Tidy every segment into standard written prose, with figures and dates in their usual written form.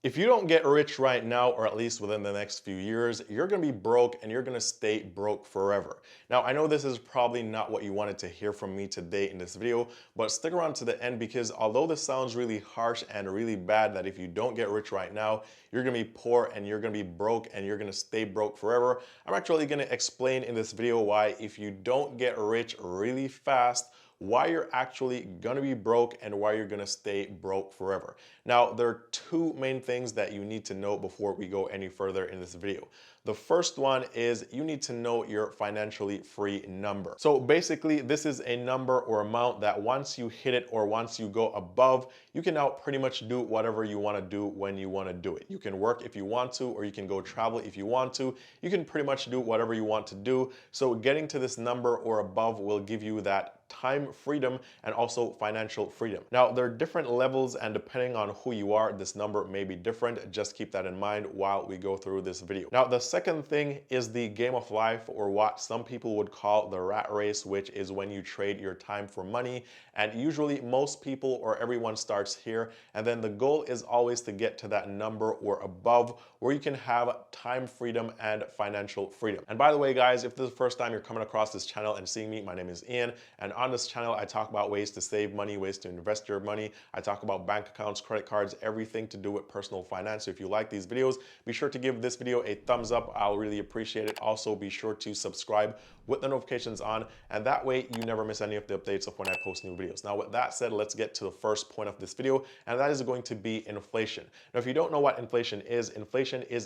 If you don't get rich right now, or at least within the next few years, you're going to be broke and you're going to stay broke forever. Now, I know this is probably not what you wanted to hear from me today in this video, but stick around to the end because although this sounds really harsh and really bad that if you don't get rich right now, you're going to be poor and you're going to be broke and you're going to stay broke forever, I'm actually going to explain in this video why if you don't get rich really fast, why you're actually gonna be broke and why you're gonna stay broke forever. Now, there are two main things that you need to know before we go any further in this video. The first one is you need to know your financially free number. So basically, this is a number or amount that once you hit it or once you go above, you can now pretty much do whatever you want to do when you want to do it. You can work if you want to, or you can go travel if you want to. You can pretty much do whatever you want to do. So getting to this number or above will give you that time freedom and also financial freedom. Now, there are different levels, and depending on who you are, this number may be different. Just keep that in mind while we go through this video. Now, the second thing is the game of life, or what some people would call the rat race, which is when you trade your time for money. And usually most people or everyone starts here, and then the goal is always to get to that number or above where you can have time freedom and financial freedom. And by the way, guys, if this is the first time you're coming across this channel and seeing me, my name is Ian, and on this channel I talk about ways to save money, ways to invest your money. I talk about bank accounts, credit cards, everything to do with personal finance. So if you like these videos, be sure to give this video a thumbs up. I'll really appreciate it. Also, be sure to subscribe with the notifications on, and that way you never miss any of the updates of when I post new videos. Now, with that said, let's get to the first point of this video, and that is going to be inflation. Now, if you don't know what inflation is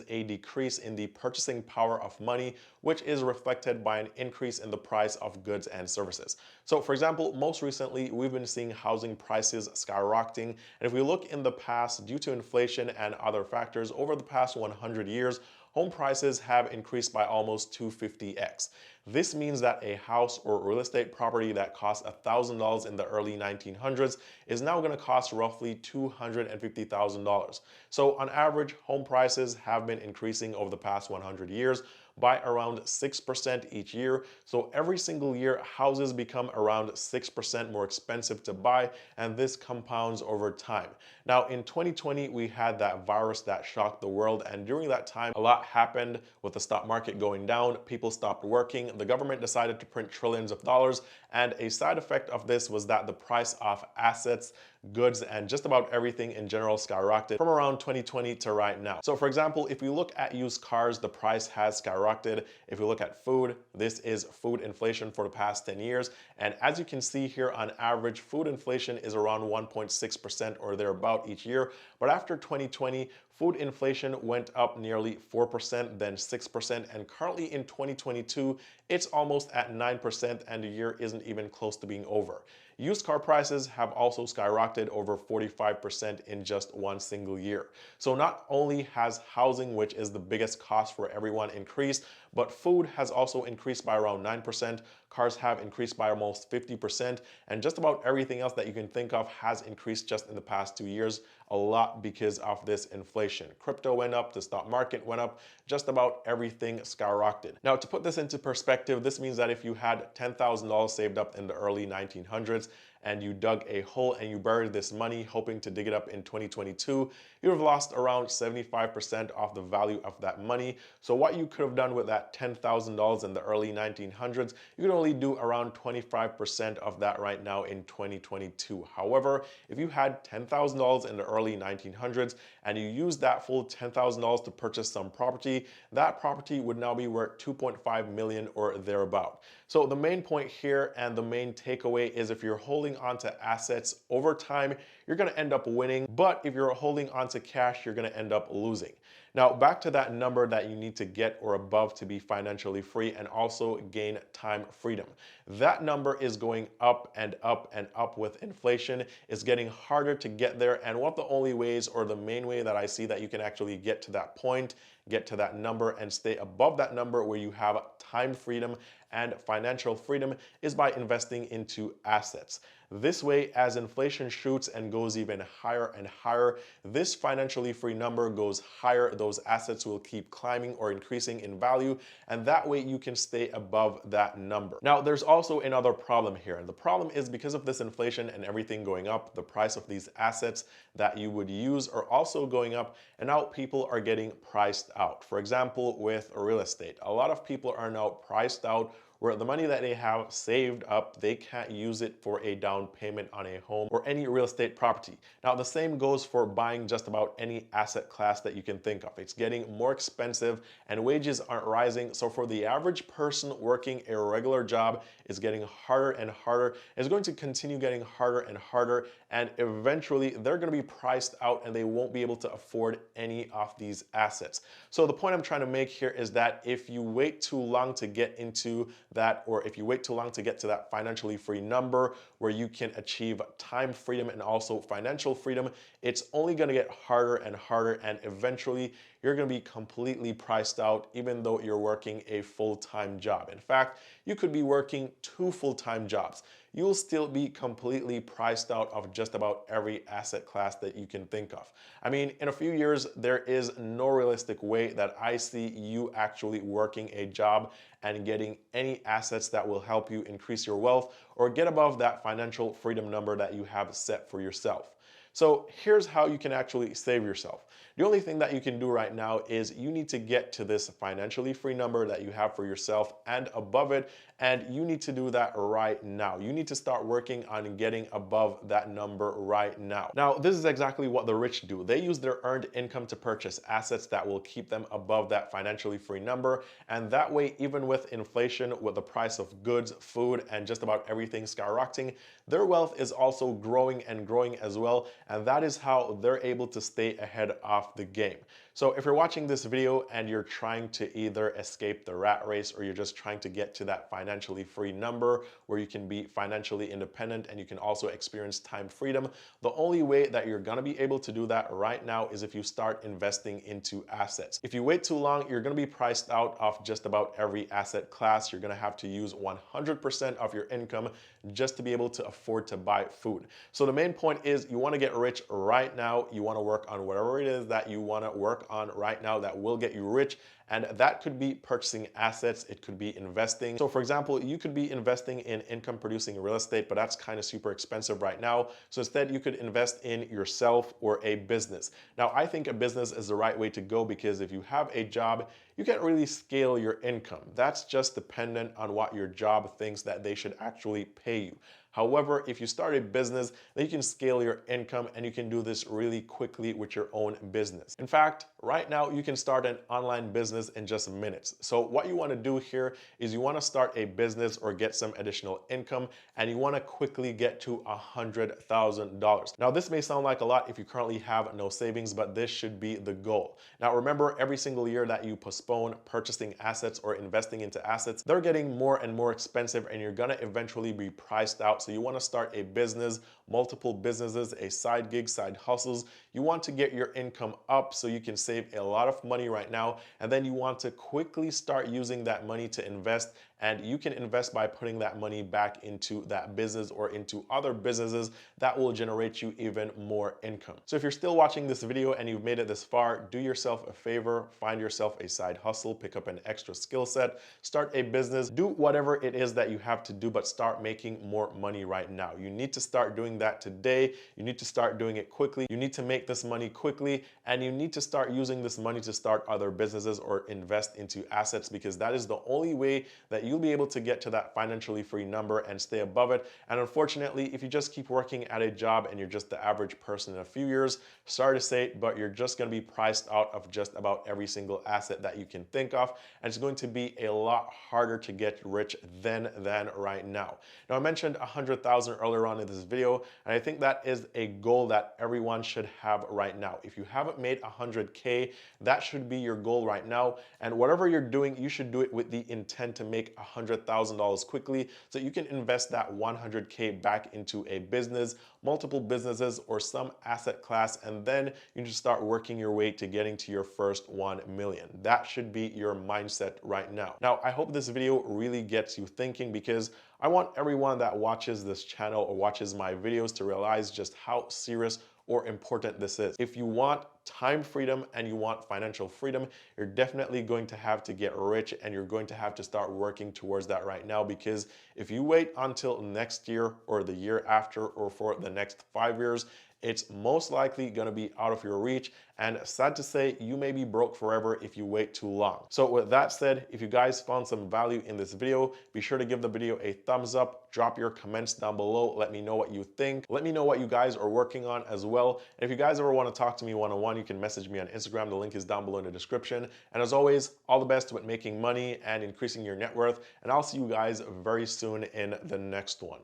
a decrease in the purchasing power of money, which is reflected by an increase in the price of goods and services. So for example, most recently, we've been seeing housing prices skyrocketing. And if we look in the past, due to inflation and other factors, over the past 100 years, home prices have increased by almost 250x. This means that a house or real estate property that cost $1,000 in the early 1900s is now going to cost roughly $250,000. So on average, home prices have been increasing over the past 100 years by around 6% each year. So every single year, houses become around 6% more expensive to buy, and this compounds over time. Now, in 2020, we had that virus that shocked the world, and during that time, a lot happened with the stock market going down. People stopped working. The government decided to print trillions of dollars, and a side effect of this was that the price of assets, goods, and just about everything in general skyrocketed from around 2020 to right now. So for example, if we look at used cars, the price has skyrocketed. If we look at food, this is food inflation for the past 10 years. And as you can see here, on average, food inflation is around 1.6% or thereabout each year. But after 2020, food inflation went up nearly 4%, then 6%, and currently in 2022, it's almost at 9%, and the year isn't even close to being over. Used car prices have also skyrocketed over 45% in just one single year. So not only has housing, which is the biggest cost for everyone, increased, but food has also increased by around 9%, cars have increased by almost 50%, and just about everything else that you can think of has increased just in the past 2 years, a lot because of this inflation. Crypto went up, the stock market went up, just about everything skyrocketed. Now, to put this into perspective, this means that if you had $10,000 saved up in the early 1900s, and you dug a hole and you buried this money hoping to dig it up in 2022, you would have lost around 75% of the value of that money. So what you could have done with that $10,000 in the early 1900s, you can only do around 25% of that right now in 2022. However, if you had $10,000 in the early 1900s and you used that full $10,000 to purchase some property, that property would now be worth 2.5 million or thereabout. So the main point here and the main takeaway is if you're holding onto assets over time, you're going to end up winning. But if you're holding onto cash, you're going to end up losing. Now, back to that number that you need to get or above to be financially free and also gain time freedom. That number is going up and up and up with inflation. It's getting harder to get there. And one of the only ways, or the main way that I see that you can actually get to that point, get to that number and stay above that number where you have time freedom and financial freedom, is by investing into assets. This way, as inflation shoots and goes even higher and higher, this financially free number goes higher. Those assets will keep climbing or increasing in value, and that way you can stay above that number. Now, there's also another problem here, and the problem is because of this inflation and everything going up, the price of these assets that you would use are also going up, and now people are getting priced out. For example, with real estate, a lot of people are now priced out where the money that they have saved up, they can't use it for a down payment on a home or any real estate property. Now, the same goes for buying just about any asset class that you can think of. It's getting more expensive and wages aren't rising. So for the average person working a regular job, it's getting harder and harder. It's going to continue getting harder and harder, and eventually they're going to be priced out and they won't be able to afford any of these assets. So the point I'm trying to make here is that if you wait too long to get into that, or if you wait too long to get to that financially free number where you can achieve time freedom and also financial freedom, it's only going to get harder and harder, and eventually you're going to be completely priced out even though you're working a full-time job. In fact, you could be working 2 full-time jobs. You'll still be completely priced out of just about every asset class that you can think of. I mean, in a few years, there is no realistic way that I see you actually working a job and getting any assets that will help you increase your wealth or get above that financial freedom number that you have set for yourself. So here's how you can actually save yourself. The only thing that you can do right now is you need to get to this financially free number that you have for yourself and above it, and you need to do that right now. You need to start working on getting above that number right now. Now, this is exactly what the rich do. They use their earned income to purchase assets that will keep them above that financially free number, and that way, even with inflation, with the price of goods, food, and just about everything skyrocketing, their wealth is also growing and growing as well, and that is how they're able to stay ahead of the game. So if you're watching this video and you're trying to either escape the rat race or you're just trying to get to that financially free number where you can be financially independent and you can also experience time freedom, the only way that you're going to be able to do that right now is if you start investing into assets. If you wait too long, you're going to be priced out of just about every asset class. You're going to have to use 100% of your income just to be able to afford to buy food. So the main point is you want to get rich right now. You want to work on whatever it is that you want to work on right now that will get you rich, and that could be purchasing assets, it could be investing. So for example, you could be investing in income producing real estate, but that's kind of super expensive right now. So instead you could invest in yourself or a business. Now, I think a business is the right way to go because if you have a job, you can't really scale your income. That's just dependent on what your job thinks that they should actually pay you. However, if you start a business, then you can scale your income and you can do this really quickly with your own business. In fact, right now you can start an online business in just minutes. So what you want to do here is you want to start a business or get some additional income, and you want to quickly get to $100,000. Now, this may sound like a lot if you currently have no savings, but this should be the goal. Now, remember, every single year that you postpone purchasing assets or investing into assets, they're getting more and more expensive, and you're going to eventually be priced out. So you want to start a business, multiple businesses, a side gig, side hustles. You want to get your income up so you can save a lot of money right now, and then you want to quickly start using that money to invest. And you can invest by putting that money back into that business or into other businesses that will generate you even more income. So if you're still watching this video and you've made it this far, do yourself a favor, find yourself a side hustle, pick up an extra skill set, start a business, do whatever it is that you have to do, but start making more money right now. You need to start doing that today. You need to start doing it quickly. You need to make this money quickly, and you need to start using this money to start other businesses or invest into assets, because that is the only way that you'll be able to get to that financially free number and stay above it. And unfortunately, if you just keep working at a job and you're just the average person in a few years, sorry to say it, but you're just going to be priced out of just about every single asset that you can think of, and it's going to be a lot harder to get rich than right now. Now, I mentioned 100,000 earlier on in this video, and I think that is a goal that everyone should have right now. If you haven't made 100K, that should be your goal right now. And whatever you're doing, you should do it with the intent to make $100,000 quickly, so you can invest that 100K back into a business, multiple businesses, or some asset class, and then you just start working your way to getting to your first 1 million. That should be your mindset right now. Now, I hope this video really gets you thinking, because I want everyone that watches this channel or watches my videos to realize just how serious or important this is. If you want time freedom and you want financial freedom, you're definitely going to have to get rich, and you're going to have to start working towards that right now, because if you wait until next year or the year after or for the next 5 years, it's most likely going to be out of your reach, and sad to say, you may be broke forever if you wait too long. So with that said, if you guys found some value in this video, be sure to give the video a thumbs up, drop your comments down below, let me know what you think, let me know what you guys are working on as well. And if you guys ever want to talk to me one-on-one, you can message me on Instagram, the link is down below in the description. And as always, all the best with making money and increasing your net worth, and I'll see you guys very soon in the next one.